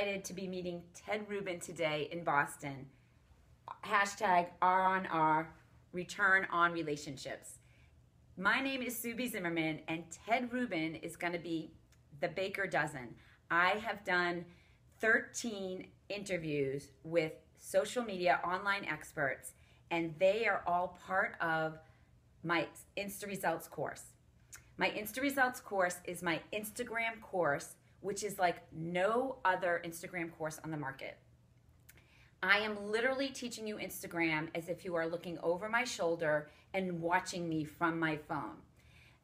excited to be meeting Ted Rubin today in Boston. Hashtag R on R, return on relationships. My name is Subi Zimmerman, and Ted Rubin is going to be the baker dozen. I have done 13 interviews with social media online experts, and they are all part of my Insta Results course. My Insta Results course is my Instagram course, which is like no other Instagram course on the market. I am literally teaching you Instagram as if you are looking over my shoulder and watching me from my phone.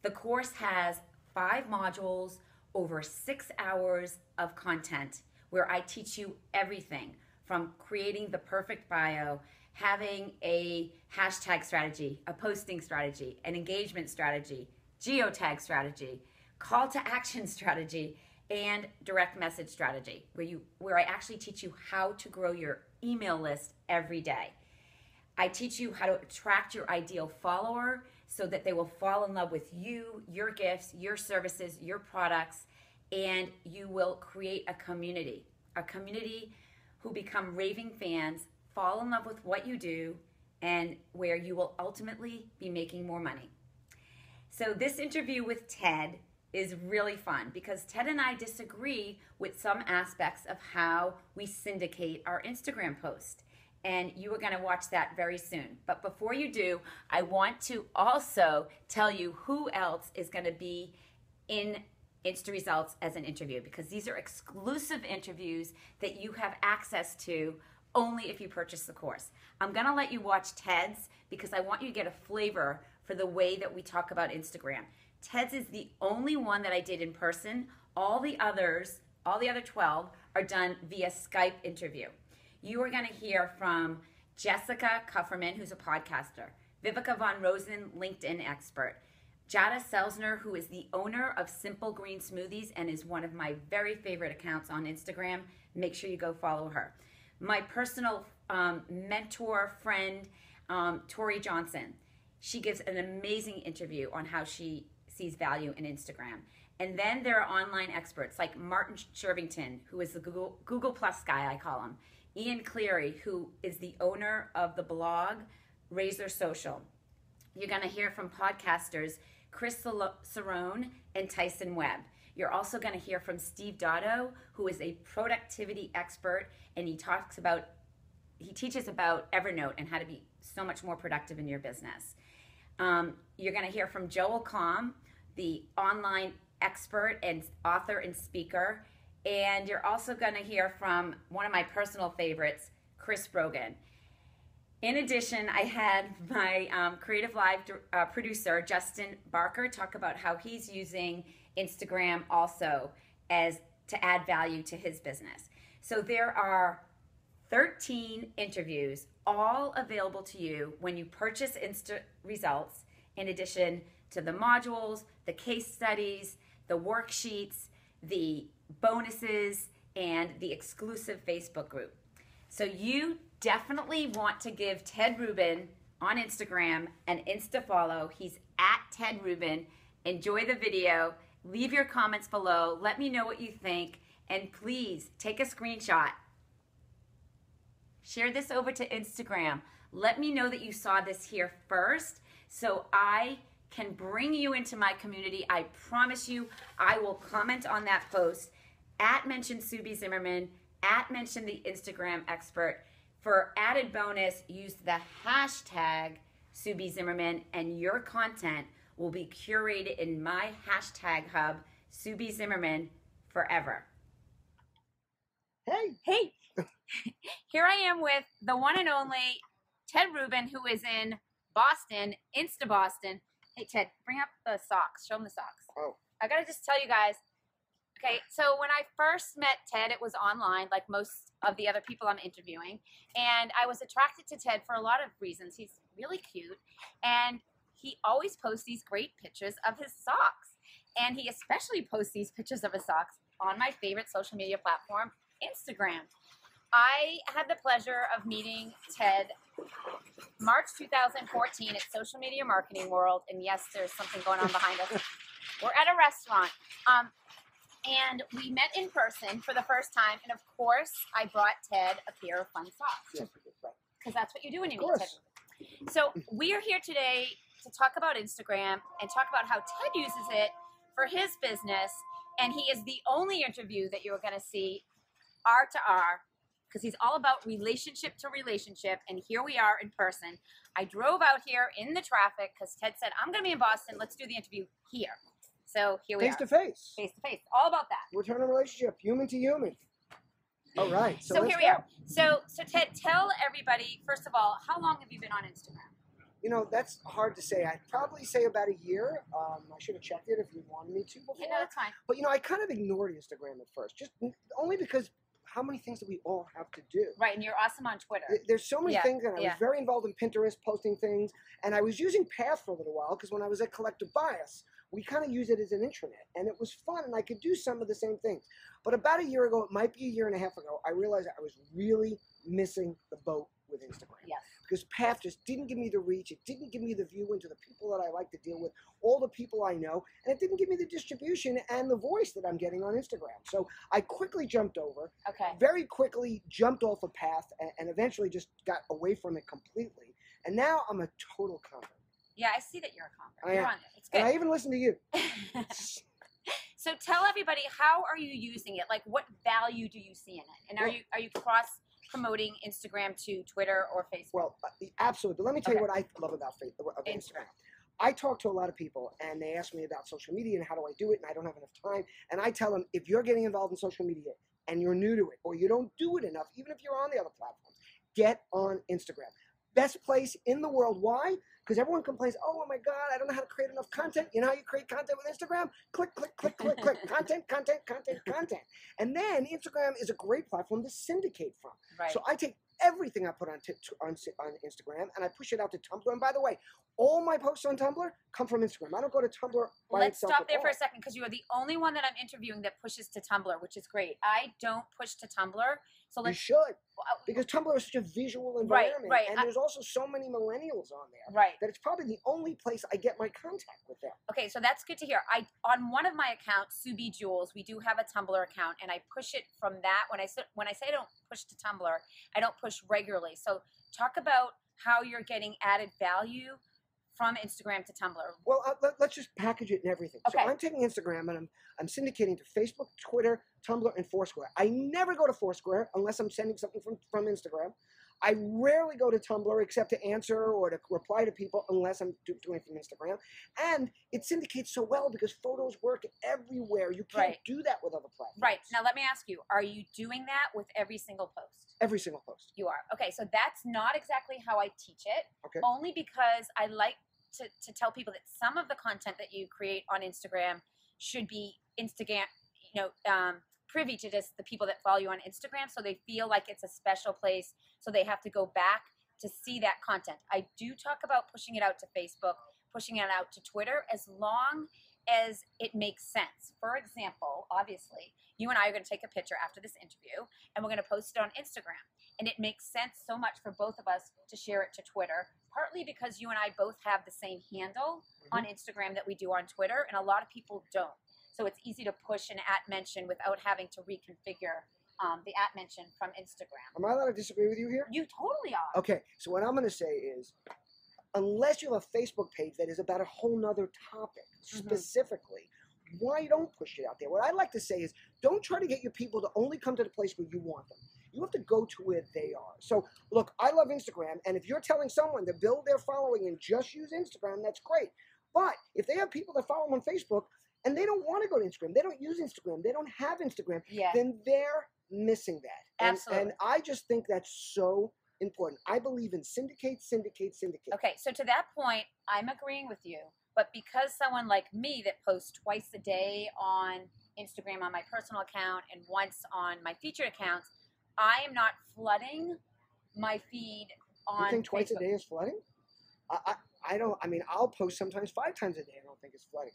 The course has 5 modules, over 6 hours of content where I teach you everything from creating the perfect bio, having a hashtag strategy, a posting strategy, an engagement strategy, geotag strategy, call to action strategy, and direct message strategy, where I actually teach you how to grow your email list every day. I teach you how to attract your ideal follower so that they will fall in love with you, your gifts, your services, your products, and you will create a community who become raving fans, fall in love with what you do, and where you will ultimately be making more money. So this interview with Ted is really fun because Ted and I disagree with some aspects of how we syndicate our Instagram post. And you are going to watch that very soon. But before you do, I want to also tell you who else is going to be in Insta Results as an interview, because these are exclusive interviews that you have access to only if you purchase the course. I'm going to let you watch Ted's because I want you to get a flavor for the way that we talk about Instagram. Ted's is the only one that I did in person. All the other 12 are done via Skype interview. You are going to hear from Jessica Kufferman, who's a podcaster, Vivica Von Rosen, LinkedIn expert, Jada Selzner, who is the owner of Simple Green Smoothies and is one of my very favorite accounts on Instagram. Make sure you go follow her. My personal mentor, friend, Tori Johnson. She gives an amazing interview on how she sees value in Instagram. And then there are online experts like Martin Shervington, who is the Google Plus guy, I call him. Ian Cleary, who is the owner of the blog Razor Social. You're going to hear from podcasters Chris Cerrone and Tyson Webb. You're also going to hear from Steve Dotto, who is a productivity expert, and he teaches about Evernote and how to be so much more productive in your business. You're going to hear from Joel Comm, the online expert and author and speaker. And you're also going to hear from one of my personal favorites, Chris Brogan. In addition, I had my Creative Live producer, Justin Barker, talk about how he's using Instagram also to add value to his business. So there are 13 interviews, all available to you when you purchase Insta Results, in addition to the modules, the case studies, the worksheets, the bonuses, and the exclusive Facebook group. So you definitely want to give Ted Rubin on Instagram an Insta follow. He's at Ted Rubin. Enjoy the video. Leave your comments below. Let me know what you think. And please take a screenshot. Share this over to Instagram. Let me know that you saw this here first so I can bring you into my community. I promise you I will comment on that post, @mention Subi Zimmerman, @mention the Instagram expert. For added bonus, use the hashtag Subi Zimmerman, and your content will be curated in my hashtag hub, Subi Zimmerman, forever. Hey, here I am with the one and only Ted Rubin, who is in Boston, Insta Boston. Hey, Ted, bring up the socks. Show them the socks. Oh. I got to just tell you guys. Okay, so when I first met Ted, it was online, like most of the other people I'm interviewing. And I was attracted to Ted for a lot of reasons. He's really cute. And he always posts these great pictures of his socks. And he especially posts these pictures of his socks on my favorite social media platform, Instagram. I had the pleasure of meeting Ted March 2014 at Social Media Marketing World. And yes, there's something going on behind us. We're at a restaurant. And we met in person for the first time. And of course, I brought Ted a pair of fun socks. Yes, we did, right. Because that's what you do when you Of meet Ted. course. So we are here today to talk about Instagram and talk about how Ted uses it for his business. And he is the only interview that you're going to see R to R, because he's all about relationship to relationship. And here we are in person. I drove out here in the traffic because Ted said, I'm going to be in Boston. Let's do the interview here. So here we Face are. to face. Face to face. All about that. Return a relationship, human to human. All right. So here we are. So Ted, tell everybody, first of all, how long have you been on Instagram? You know, that's hard to say. I'd probably say about a year. I should have checked it if you wanted me to before. Yeah, no, that's fine. But, you know, I kind of ignored Instagram at first, just only because how many things do we all have to do? Right, and you're awesome on Twitter. There's so many things, and I was yeah. very involved in Pinterest, posting things, and I was using Path for a little while, because when I was at Collective Bias, we kind of used it as an intranet, and it was fun, and I could do some of the same things. But about a year ago, it might be a year and a half ago, I realized I was really missing the boat with Instagram. Yes. Because Path just didn't give me the reach, it didn't give me the view into the people that I like to deal with, all the people I know, and it didn't give me the distribution and the voice that I'm getting on Instagram. So I quickly jumped over, very quickly jumped off of Path, and eventually just got away from it completely. And now I'm a total convert. Yeah, I see that you're a convert. I am. You're on there. It's good. And I even listen to you. So tell everybody, how are you using it? Like, what value do you see in it? And are you cross promoting Instagram to Twitter or Facebook? Well, absolutely. But let me tell you what I love about Instagram. I talk to a lot of people, and they ask me about social media and how do I do it, and I don't have enough time. And I tell them, if you're getting involved in social media and you're new to it, or you don't do it enough, even if you're on the other platforms, get on Instagram. Best place in the world. Why? Because everyone complains, oh my God, I don't know how to create enough content. You know how you create content with Instagram? Click, click, click, click, click. Content, content, content, content. And then Instagram is a great platform to syndicate from. Right. So I take everything I put on Instagram and I push it out to Tumblr. And by the way, all my posts on Tumblr come from Instagram. I don't go to Tumblr by Let's itself stop there at for a all. second, because you are the only one that I'm interviewing that pushes to Tumblr, which is great. I don't push to Tumblr. So You should, because Tumblr is such a visual environment, right. and there's also so many millennials on there, Right. that it's probably the only place I get my contact with them. Okay, so that's good to hear. On one of my accounts, Subi Jules, we do have a Tumblr account, and I push it from that. When I say I don't push to Tumblr, I don't push regularly. So talk about how you're getting added value from Instagram to Tumblr. Well, let's just package it and everything. Okay. So I'm taking Instagram and I'm syndicating to Facebook, Twitter, Tumblr, and Foursquare. I never go to Foursquare unless I'm sending something from Instagram. I rarely go to Tumblr except to answer or to reply to people unless I'm doing it from Instagram. And it syndicates so well because photos work everywhere. You can't do that with other platforms. Right. Now, let me ask you, are you doing that with every single post? Every single post. You are. Okay, so that's not exactly how I teach it. Okay. Only because I like to tell people that some of the content that you create on Instagram should be privy to just the people that follow you on Instagram, so they feel like it's a special place, so they have to go back to see that content. I do talk about pushing it out to Facebook, pushing it out to Twitter, as long as it makes sense. For example, obviously, you and I are going to take a picture after this interview, and we're going to post it on Instagram. And it makes sense so much for both of us to share it to Twitter, partly because you and I both have the same handle on Instagram that we do on Twitter, and a lot of people don't. So it's easy to push an @mention without having to reconfigure the @mention from Instagram. Am I allowed to disagree with you here? You totally are. Okay, so what I'm going to say is, unless you have a Facebook page that is about a whole nother topic specifically, why don't push it out there? What I like to say is, don't try to get your people to only come to the place where you want them. You have to go to where they are. So, look, I love Instagram, and if you're telling someone to build their following and just use Instagram, that's great. But if they have people that follow them on Facebook, and they don't want to go to Instagram, they don't use Instagram, they don't have Instagram, then they're missing that. Absolutely. And I just think that's so important. I believe in syndicate, syndicate, syndicate. Okay, so to that point, I'm agreeing with you. But because someone like me that posts twice a day on Instagram on my personal account and once on my featured accounts, I am not flooding my feed on You think twice Facebook. a day is flooding? I don't. I mean, I'll post sometimes 5 times a day. I don't think it's flooding.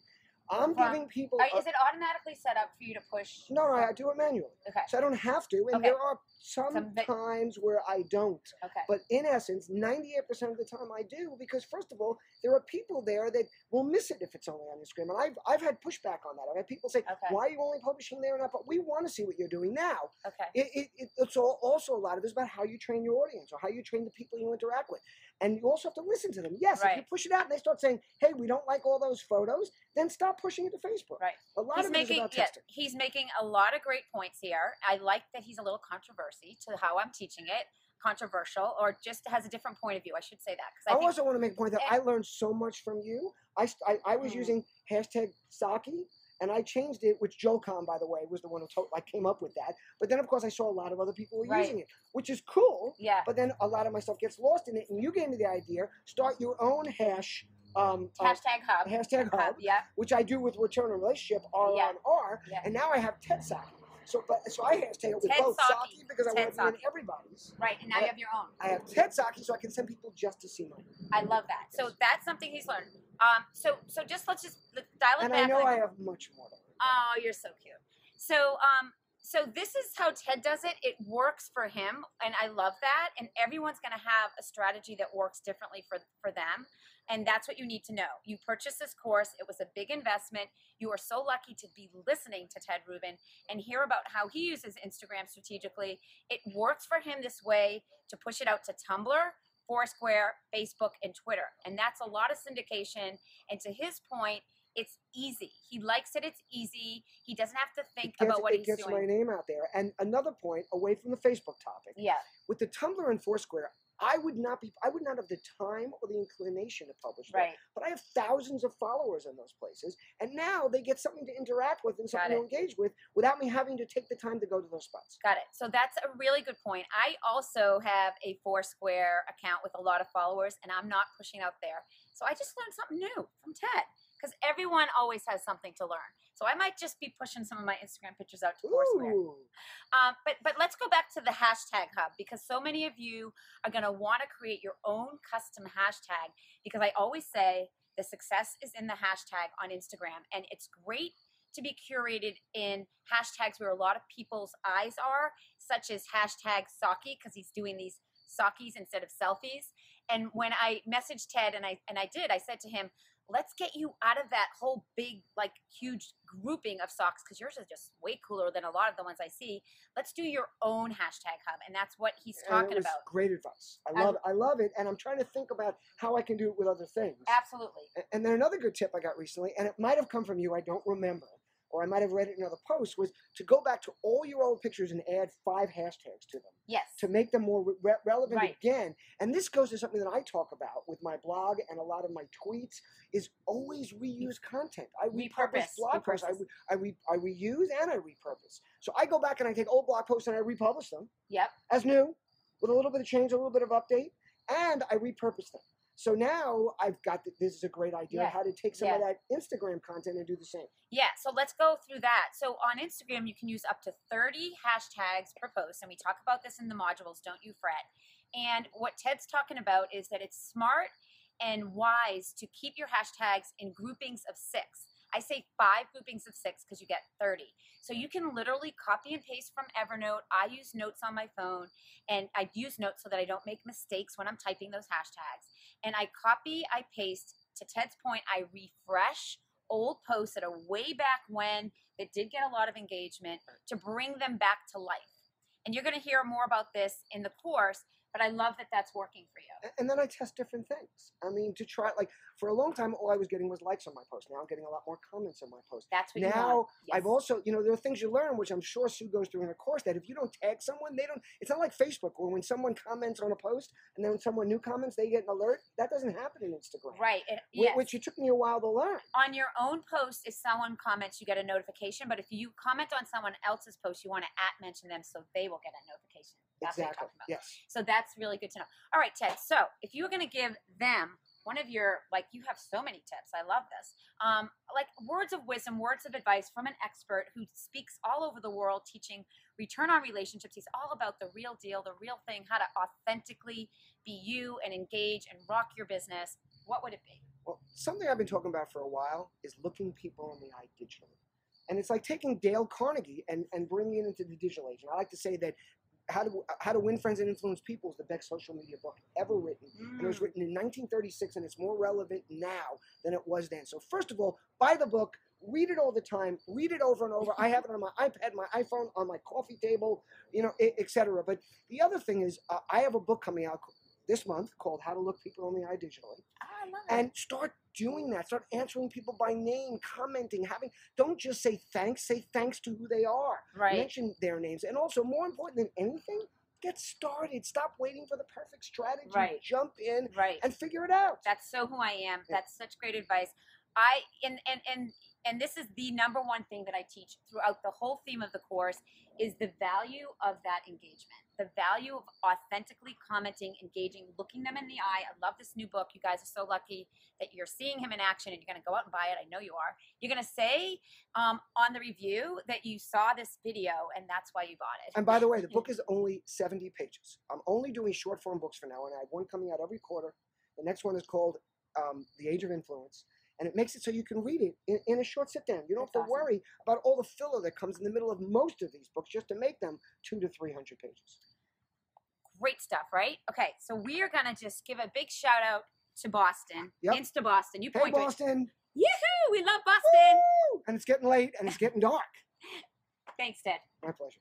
I'm giving people. Is it automatically set up for you to push? No, I do it manually. Okay. So I don't have to. And Okay. there are sometimes where I don't. Okay. But in essence, 98% of the time I do, because first of all, there are people there that will miss it if it's only on Instagram. And I've had pushback on that. I've had people say, Okay. why are you only publishing there and not? But we want to see what you're doing now. Okay. It's also a lot of it is about how you train your audience or how you train the people you interact with. And you also have to listen to them. Yes, Right. if you push it out and they start saying, hey, we don't like all those photos, then stop pushing it to Facebook. Right. A lot of it is about testing. He's making a lot of great points here. I like that he's a little controversy to how I'm teaching it. Controversial, or just has a different point of view. I should say that. I also want to make a point that I learned so much from you. I was using hashtag Saki, and I changed it, which Joel Kahn, by the way, was the one who came up with that. But then, of course, I saw a lot of other people were using it, which is cool. Yeah. But then a lot of my stuff gets lost in it, and you gave me the idea, start your own hashtag hub. Hashtag hub, yeah. which I do with Return on Relationship, R on R, and now I have TED Saki. So I hashtag it with TED both Saki. Saki because I want to be in everybody's. Right, and now you have your own. I have TED Saki, so I can send people just to see mine. I love that. So that's something he's learned. So let's dial it and back. And I know I have much more to learn. Oh, you're so cute. So so this is how Ted does it. It works for him, and I love that. And everyone's going to have a strategy that works differently for them. And that's what you need to know. You purchased this course. It was a big investment. You are so lucky to be listening to Ted Rubin and hear about how he uses Instagram strategically. It works for him this way to push it out to Tumblr, Foursquare, Facebook, and Twitter. And that's a lot of syndication. And to his point, it's easy. He likes it. It's easy. He doesn't have to think about what he's doing. It gets my name out there. And another point, away from the Facebook topic. Yeah. With the Tumblr and Foursquare, I would not have the time or the inclination to publish that. Right. But I have thousands of followers in those places, and now they get something to interact with and something to engage with without me having to take the time to go to those spots. Got it. So that's a really good point. I also have a Foursquare account with a lot of followers, and I'm not pushing out there. So I just learned something new from Ted, because everyone always has something to learn. So I might just be pushing some of my Instagram pictures out to Foursquare. But let's go back to the hashtag hub, because so many of you are going to want to create your own custom hashtag, because I always say the success is in the hashtag on Instagram, and it's great to be curated in hashtags where a lot of people's eyes are, such as hashtag Saki, because he's doing these Sakis instead of selfies. And when I messaged Ted, and I said to him, let's get you out of that whole big, like, huge grouping of socks, because yours is just way cooler than a lot of the ones I see. Let's do your own hashtag hub, and that's what he's talking about. Great advice. I love it, and I'm trying to think about how I can do it with other things. Absolutely. And then another good tip I got recently, and it might have come from you, I don't remember, or I might have read it in another post, was to go back to all your old pictures and add 5 hashtags to them. Yes. To make them more relevant again. And this goes to something that I talk about with my blog and a lot of my tweets, is always reuse content. I repurpose blog posts. I reuse and I repurpose. So I go back and I take old blog posts and I republish them. Yep. As new, with a little bit of change, a little bit of update, and I repurpose them. So now I've got this is a great idea how to take some of that Instagram content and do the same. Yeah, so let's go through that. So on Instagram, you can use up to 30 hashtags per post, and we talk about this in the modules, don't you fret. And what Ted's talking about is that it's smart and wise to keep your hashtags in groupings of 6. I say 5 groupings of 6 because you get 30. So you can literally copy and paste from Evernote. I use Notes on my phone, and I use Notes so that I don't make mistakes when I'm typing those hashtags. And I copy, I paste. To Ted's point, I refresh old posts that are way back when that did get a lot of engagement to bring them back to life. And you're going to hear more about this in the course, but I love that that's working for you. And then I test different things. I mean, to try, like, for a long time, all I was getting was likes on my post. Now I'm getting a lot more comments on my post. That's what now, you want. Yes. I've also, there are things you learn, which I'm sure Sue goes through in her course, that if you don't tag someone, it's not like Facebook, where when someone comments on a post, and then when someone new comments, they get an alert. That doesn't happen in Instagram. Right. Which it took me a while to learn. On your own post, if someone comments, you get a notification. But if you comment on someone else's post, you want to mention them so they will get a notification. That's exactly. what you're talking about. Yes. So that's really good to know. All right, Ted. So if you were going to give them one of your, you have so many tips. I love this. Words of wisdom, words of advice from an expert who speaks all over the world teaching return on relationships. He's all about the real deal, the real thing, how to authentically be you and engage and rock your business. What would it be? Well, something I've been talking about for a while is looking people in the eye digitally. And it's like taking Dale Carnegie and bringing it into the digital age. And I like to say that How to Win Friends and Influence People is the best social media book ever written. And it was written in 1936, and it's more relevant now than it was then. So first of all, buy the book, read it all the time, read it over and over. I have it on my iPad, my iPhone, on my coffee table, etc. But the other thing is, I have a book coming out this month called How to Look People in the Eye Digitally. I love it. And start doing that. Start answering people by name, commenting, don't just say thanks, say thanks to who they are. Right. Mention their names. And also, more important than anything, get started. Stop waiting for the perfect strategy. Right. Jump in Right. and figure it out. That's so who I am. Yeah. That's such great advice. And this is the number one thing that I teach throughout the whole theme of the course is the value of that engagement, the value of authentically commenting, engaging, looking them in the eye. I love this new book. You guys are so lucky that you're seeing him in action and you're going to go out and buy it. I know you are. You're going to say on the review that you saw this video and that's why you bought it. And by the way, the book is only 70 pages. I'm only doing short form books for now, and I have one coming out every quarter. The next one is called The Age of Influence. And it makes it so you can read it in a short sit down. You don't have to worry about all the filler that comes in the middle of most of these books just to make them 200 to 300 pages. Great stuff, right? Okay, so we are going to just give a big shout out to Boston. Yep. Insta Boston. You Hey, point to it. Boston. Yoo-hoo! We love Boston. Woo! And it's getting late and it's getting dark. Thanks, Ted. My pleasure.